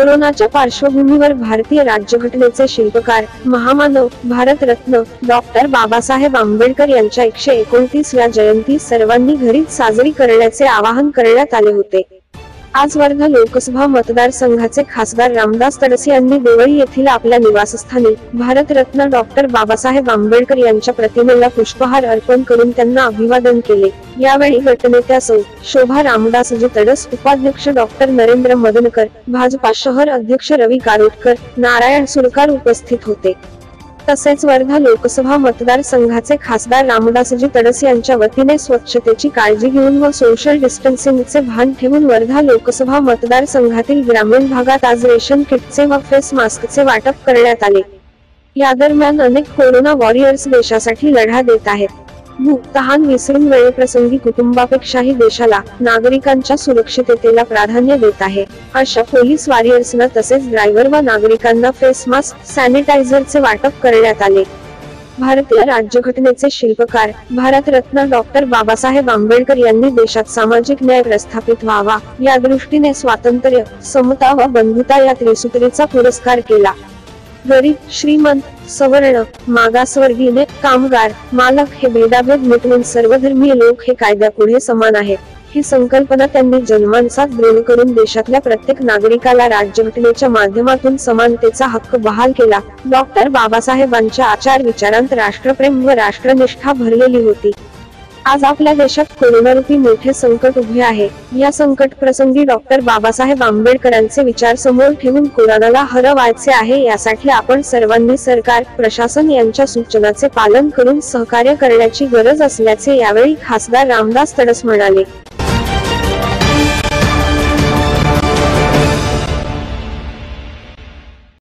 कोरोनाच्या पार्श्वभूमीवर भारतीय राज्यघटनेचे शिल्पकार, महामानव, भारतरत्न डॉक्टर बाबासाहेब आंबेडकर यांच्या 129व्या जयंती सर्वांनी घरीच साजरी करण्याचे आवाहन करण्यात आले होते। आज वर्धा लोकसभा मतदारसंघाचे खासदार रामदास तडस यांनी देवळी येथील आपल्या निवासस्थानी भारतरत्न डॉक्टर बाबासाहेब आंबेडकर यांच्या प्रतिमेला पुष्पहार अर्पण करून त्यांना अभिवादन केले। यावेळी गटनेत्या सौ. शोभा रामदासजी तडस, उपाध्यक्ष डॉक्टर नरेंद्र मदनकर, भाजपा शहर अध्यक्ष रवी कारोटकर, नारायण सुरकार उपस्थित होते। तसेच वर्धा लोकसभा मतदारसंघाचे खासदार रामदासजी तडस यांच्या वतीने स्वच्छतेची काळजी घेऊन व सोशल डिस्टन्सिंगचे भान ठेवून वर्धा लोकसभा मतदारसंघातील ग्रामीण भागात आज रेशन किटचे व फेस मास्कचे वाटप करण्यात आले। या दरम्यान अनेक कोरोना वॉरियर्स देशासाठी लढा देत आहेत। भूक तहान विसरून वेळेप्रसंगी कुटुंबापेक्षाही देशाला, नागरिकांच्या सुरक्षिततेला प्राधान्य देत आहे। अशा पोलीस वॉरियर्सना तसेच ड्रायव्हर व नागरिकांना फेस मास्क, सॅनिटायझरचे वाटप करण्यात आले। भारतीय राज्यघटनेचे शिल्पकार, भारतरत्न डॉक्टर बाबासाहेब आंबेडकर यांनी देशात सामाजिक न्याय प्रस्थापित व्हावा या दृष्टीने स्वातंत्र्य, समता व बंधुता या त्रिसूत्रीचा पुरस्कार केला। गरीब, श्रीमंत, सवर्ण, मागासवर्गीय, कामगार, मालक हे भेदाभेद मिटवून सर्वधर्मीय लोक हे कायद्यापुढे समान आहेत, ही संकल्पना त्यांनी जन्मांसात दृढ करून देशातल्या प्रत्येक नागरिकाला राज्यघटनेच्या माध्यमातून समानतेचा हक्क बहाल केला। डॉक्टर बाबासाहेबांच्या आचार विचारांत राष्ट्रप्रेम व राष्ट्रनिष्ठा भरलेली होती। आज आपल्या देशात कोरोनारूपी मोठे संकट उभे आहे। या संकट प्रसंगी डॉक्टर बाबासाहेब आंबेडकरांचे विचार समोर ठेवून कोरोनाला हरवायचे आहे, यासाठी आपण सर्वांनी सरकार, प्रशासन यांच्या सूचनांचे पालन करून सहकार्य करण्याची गरज असल्याचे यावेळी खासदार रामदास तडस म्हणाले।